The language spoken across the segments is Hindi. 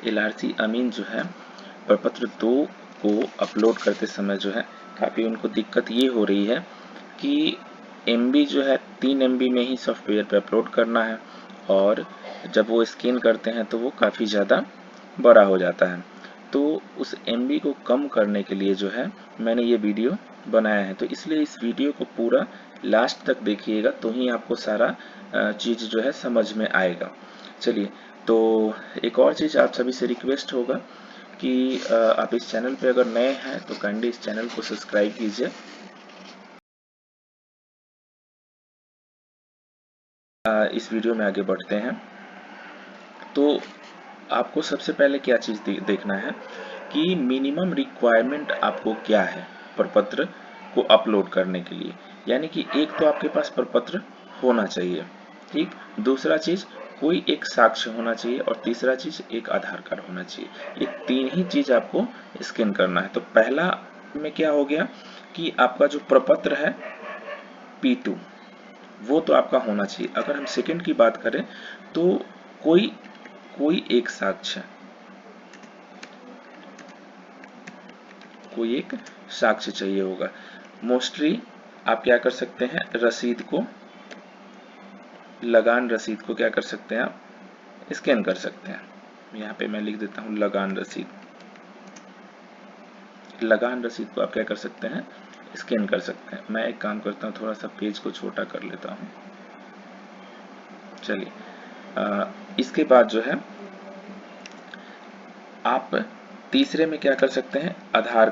LRC अमीन जो है प्रपत्र 2 को अपलोड करते समय जो है काफ़ी उनको दिक्कत ये हो रही है कि MB जो है 3 MB में ही सॉफ्टवेयर पे अपलोड करना है और जब वो स्कैन करते हैं तो वो काफ़ी ज़्यादा बड़ा हो जाता है। तो उस MB को कम करने के लिए जो है मैंने ये वीडियो बनाया है, तो इसलिए इस वीडियो को पूरा लास्ट तक देखिएगा तो ही आपको सारा चीज़ जो है समझ में आएगा। चलिए, तो एक और चीज़ आप सभी से रिक्वेस्ट होगा कि आप इस चैनल पे अगर नए हैं तो काइंडली इस चैनल को सब्सक्राइब कीजिए। इस वीडियो में आगे बढ़ते हैं। तो आपको सबसे पहले क्या चीज़ देखना है कि मिनिमम रिक्वायरमेंट आपको क्या है प्रपत्र को अपलोड करने के लिए। यानी कि एक तो आपके पास प्रपत्र होना चाहिए, ठीक। दूसरा चीज़ कोई एक साक्ष्य होना चाहिए और तीसरा चीज़ एक आधार कार्ड होना चाहिए। ये तीन ही चीज़ आपको स्कैन करना है। तो पहला में क्या हो गया कि आपका जो प्रपत्र है P2 वो तो आपका होना चाहिए। अगर हम सेकंड की बात करें तो कोई कोई एक साक्ष्य कोई एक साक्ष्य चाहिए होगा। मोस्टली आप क्या कर सकते हैं, रसीद को, लगान रसीद को क्या कर सकते हैं, आप स्कैन कर सकते हैं। यहाँ पे मैं लिख देता हूँ लगान रसीद। लगान रसीद को आप क्या कर सकते हैं, स्कैन कर सकते हैं। मैं एक काम करता हूँ, थोड़ा सा पेज को छोटा कर लेता हूँ। चलिए, इसके बाद जो है आप तीसरे में क्या कर सकते हैं, आधार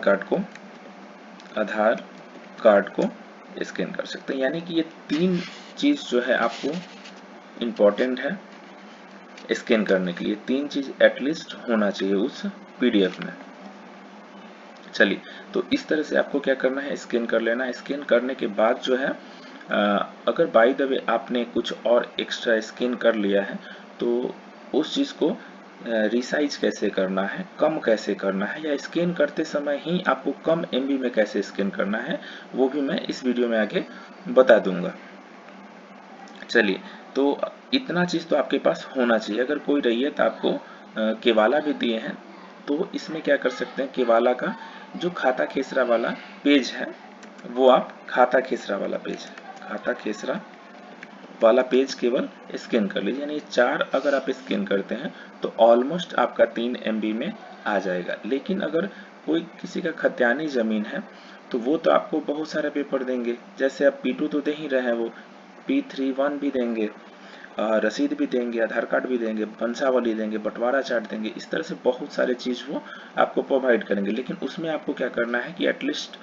कार्ड को स्कैन कर सकते हैं। यानी कि ये तीन चीज जो है आपको इम्पोर्टेंट है स्कैन करने के लिए। तीन चीज एटलीस्ट होना चाहिए उस PDF में। चलिए, तो इस तरह से आपको क्या करना है, स्कैन कर लेना। स्कैन करने के बाद जो है अगर बाय द वे आपने कुछ और एक्स्ट्रा स्कैन कर लिया है तो उस चीज़ को रिसाइज कैसे करना है, कम कैसे करना है, या स्कैन करते समय ही आपको कम MB में कैसे स्कैन करना है, वो भी मैं इस वीडियो में आगे बता दूंगा। चलिए, तो इतना चीज़ तो आपके पास होना चाहिए। अगर कोई रैयत आपको केवाला भी दिए हैं तो इसमें क्या कर सकते हैं, केवाला का जो खाता खेसरा वाला पेज है वो आप खाता खेसरा वाला पेज केवल स्कैन कर लीजिए। यानी 4 अगर आप स्कैन करते हैं तो ऑलमोस्ट आपका 3 MB में आ जाएगा। लेकिन अगर कोई किसी का खतियानी ज़मीन है तो वो तो आपको बहुत सारे पेपर देंगे। जैसे आप P2 तो दे ही रहे हैं, वो P31 भी देंगे, रसीद भी देंगे, आधार कार्ड भी देंगे, वंशावली देंगे, बंटवारा चार्ट देंगे। इस तरह से बहुत सारे चीज़ वो आपको प्रोवाइड करेंगे। लेकिन उसमें आपको क्या करना है कि एटलीस्ट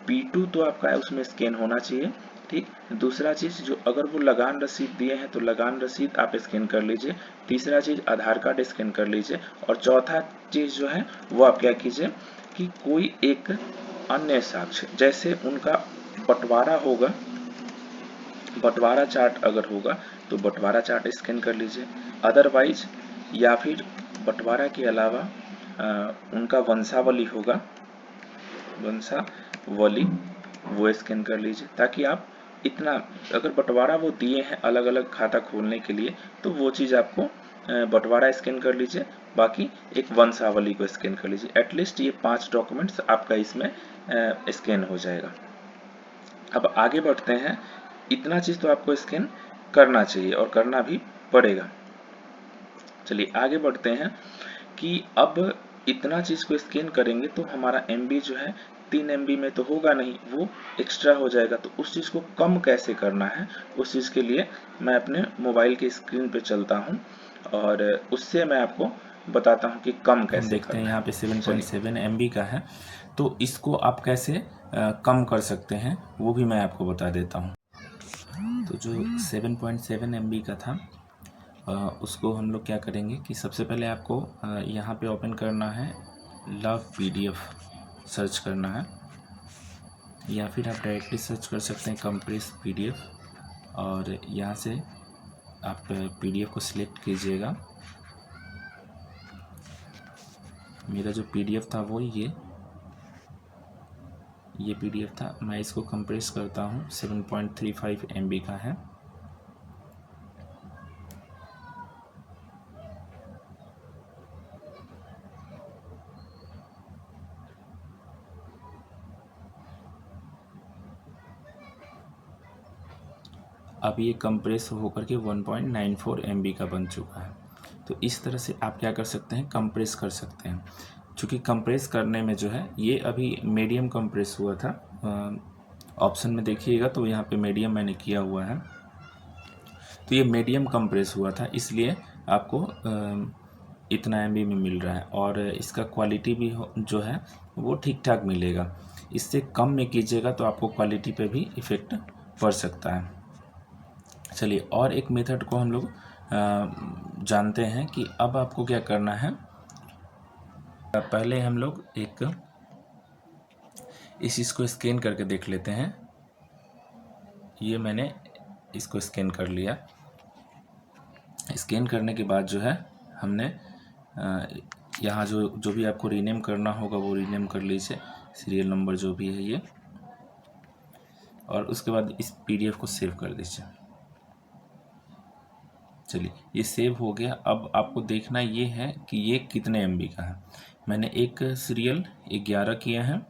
P2 तो आपका है उसमें स्कैन होना चाहिए, ठीक। दूसरा चीज़, जो अगर वो लगान रसीद दिए हैं तो लगान रसीद आप स्कैन कर लीजिए। तीसरा चीज़ आधार कार्ड स्कैन कर लीजिए। और चौथा चीज़ जो है वो आप क्या कीजिए कि कोई एक अन्य साक्ष्य, जैसे उनका बंटवारा होगा, बंटवारा चार्ट अगर होगा तो बंटवारा चार्ट स्कैन कर लीजिए। अदरवाइज या फिर बंटवारा के अलावा उनका वंशावली होगा, वंशावली वो स्कैन कर लीजिए। ताकि आप इतना, अगर बंटवारा वो दिए हैं अलग अलग खाता खोलने के लिए तो वो चीज़ आपको बंटवारा स्कैन कर लीजिए, बाकी एक वंशावली को स्कैन कर लीजिए। एटलीस्ट ये 5 डॉक्यूमेंट्स आपका इसमें स्कैन हो जाएगा। अब आगे बढ़ते हैं। इतना चीज़ तो आपको स्कैन करना चाहिए और करना भी पड़ेगा। चलिए आगे बढ़ते हैं कि अब इतना चीज़ को स्कैन करेंगे तो हमारा MB जो है 3 MB में तो होगा नहीं, वो एक्स्ट्रा हो जाएगा। तो उस चीज़ को कम कैसे करना है, उस चीज़ के लिए मैं अपने मोबाइल की स्क्रीन पे चलता हूँ और उससे मैं आपको बताता हूँ कि कम कैसे देखते हैं। यहाँ पे 7.7 चलिए, MB का है, तो इसको आप कैसे कम कर सकते हैं वो भी मैं आपको बता देता हूँ। तो जो 7.7 MB का था उसको हम लोग क्या करेंगे कि सबसे पहले आपको यहाँ पे ओपन करना है, लव PDF सर्च करना है, या फिर आप डायरेक्टली सर्च कर सकते हैं कंप्रेस PDF। और यहाँ से आप PDF को सिलेक्ट कीजिएगा। मेरा जो PDF था वो ये PDF था। मैं इसको कंप्रेस करता हूँ, 7.35 MB का है। अब ये कंप्रेस होकर के 1.94 MB का बन चुका है। तो इस तरह से आप क्या कर सकते हैं, कंप्रेस कर सकते हैं। चूँकि कंप्रेस करने में जो है ये अभी मीडियम कंप्रेस हुआ था, ऑप्शन में देखिएगा तो यहाँ पे मीडियम मैंने किया हुआ है, तो ये मीडियम कंप्रेस हुआ था, इसलिए आपको इतना MB में मिल रहा है। और इसका क्वालिटी भी जो है वो ठीक ठाक मिलेगा। इससे कम में कीजिएगा तो आपको क्वालिटी पे भी इफ़ेक्ट पड़ सकता है। चलिए और एक मेथड को हम लोग जानते हैं कि अब आपको क्या करना है। पहले हम लोग एक इस चीज़ को स्कैन करके देख लेते हैं। ये मैंने इसको स्कैन कर लिया। स्कैन करने के बाद जो है हमने यहाँ जो भी आपको रीनेम करना होगा वो रीनेम कर लीजिए, सीरियल नंबर जो भी है ये, और उसके बाद इस PDF को सेव कर दीजिए। चलिए ये सेव हो गया। अब आपको देखना ये है कि ये कितने MB का है। मैंने एक सीरियल 11 किया है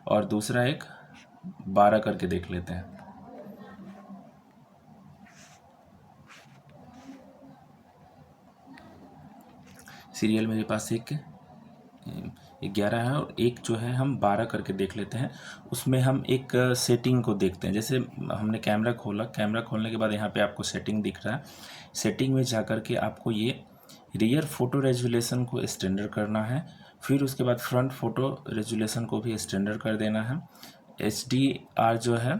और दूसरा एक 12 करके देख लेते हैं। सीरियल मेरे पास एक 11 है और एक जो है हम 12 करके देख लेते हैं। उसमें हम एक सेटिंग को देखते हैं। जैसे हमने कैमरा खोला, कैमरा खोलने के बाद यहाँ पे आपको सेटिंग दिख रहा है। सेटिंग में जाकर के आपको ये रियर फोटो रेजुलेशन को स्टैंडर्ड करना है, फिर उसके बाद फ्रंट फोटो रेजुलेशन को भी स्टैंडर्ड कर देना है, HDR जो है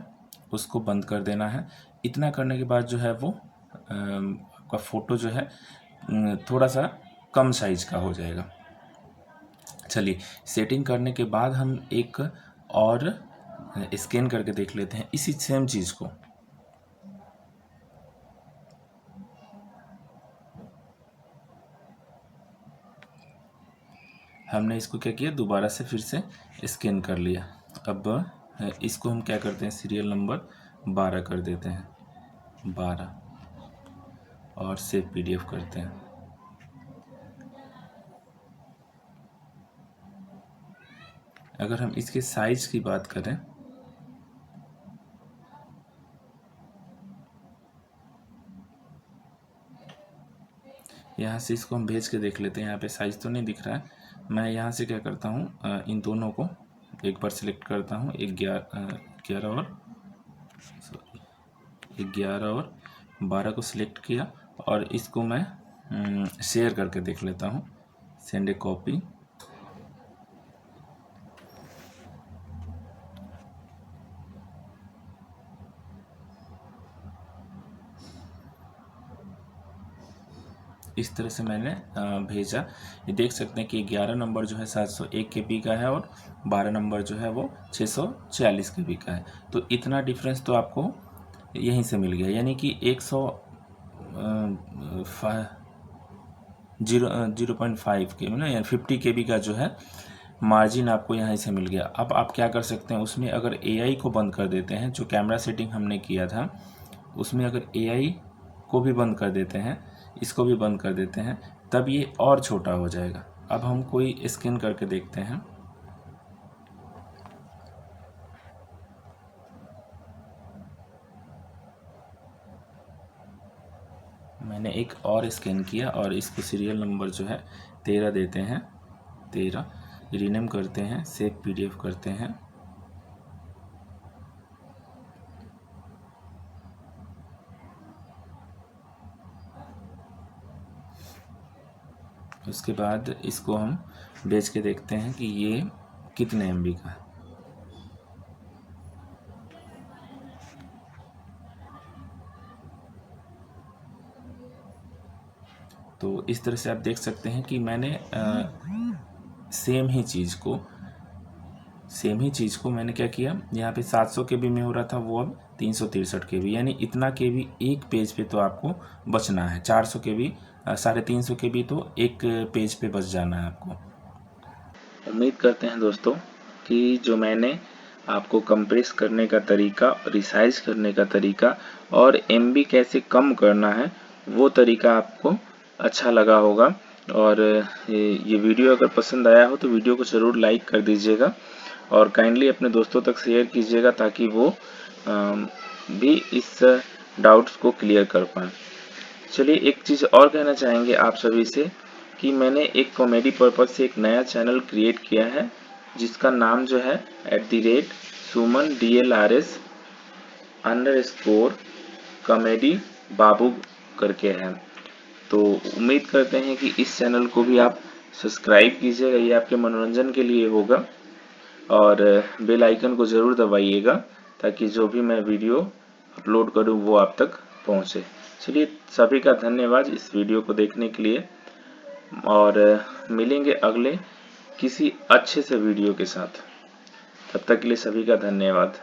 उसको बंद कर देना है। इतना करने के बाद जो है वो आपका फ़ोटो जो है थोड़ा सा कम साइज का हो जाएगा। चलिए सेटिंग करने के बाद हम एक और स्कैन करके देख लेते हैं इसी सेम चीज़ को। हमने इसको क्या किया, दोबारा से फिर से स्कैन कर लिया। अब इसको हम क्या करते हैं, सीरियल नंबर 12 कर देते हैं, 12, और सेव PDF करते हैं। अगर हम इसके साइज की बात करें, यहाँ से इसको हम भेज के देख लेते हैं। यहाँ पे साइज तो नहीं दिख रहा है। मैं यहाँ से क्या करता हूँ, इन दोनों को एक बार सिलेक्ट करता हूँ, 11 और 12 को सिलेक्ट किया और इसको मैं शेयर करके देख लेता हूँ, सेंड ए कॉपी। इस तरह से मैंने भेजा। ये देख सकते हैं कि 11 नंबर जो है 701 KB का है और 12 नंबर जो है वो 646 KB का है। तो इतना डिफरेंस तो आपको यहीं से मिल गया, यानी कि 0.5 KB ना, या 50 KB का जो है मार्जिन आपको यहाँ से मिल गया। अब आप क्या कर सकते हैं, उसमें अगर AI को बंद कर देते हैं, जो कैमरा सेटिंग हमने किया था उसमें अगर AI को भी बंद कर देते हैं, इसको भी बंद कर देते हैं, तब ये और छोटा हो जाएगा। अब हम कोई स्कैन करके देखते हैं। मैंने एक और स्कैन किया और इसको सीरियल नंबर जो है 13 देते हैं, 13 रीनेम करते हैं, सेव PDF करते हैं। उसके बाद इसको हम बेच के देखते हैं कि ये कितने MB का है। तो इस तरह से आप देख सकते हैं कि मैंने सेम ही चीज़ को मैंने क्या किया, यहाँ पे 700 KB में हो रहा था वो अब 363 KB, यानी इतना KB एक पेज पे तो आपको बचना है। 400 KB 350 KB तो एक पेज पे बच जाना है आपको। उम्मीद करते हैं दोस्तों कि जो मैंने आपको कंप्रेस करने का तरीका, रिसाइज करने का तरीका और MB कैसे कम करना है वो तरीका आपको अच्छा लगा होगा। और ये वीडियो अगर पसंद आया हो तो वीडियो को ज़रूर लाइक कर दीजिएगा और काइंडली अपने दोस्तों तक शेयर कीजिएगा ताकि वो भी इस डाउट्स को क्लियर कर पाएँ। चलिए एक चीज़ और कहना चाहेंगे आप सभी से कि मैंने एक कॉमेडी पर्पज़ से एक नया चैनल क्रिएट किया है जिसका नाम जो है @सुमन DLRS _कॉमेडी बाबू करके है। तो उम्मीद करते हैं कि इस चैनल को भी आप सब्सक्राइब कीजिएगा, ये आपके मनोरंजन के लिए होगा और बेल आइकन को ज़रूर दबाइएगा ताकि जो भी मैं वीडियो अपलोड करूं वो आप तक पहुंचे। चलिए सभी का धन्यवाद इस वीडियो को देखने के लिए और मिलेंगे अगले किसी अच्छे से वीडियो के साथ। तब तक के लिए सभी का धन्यवाद।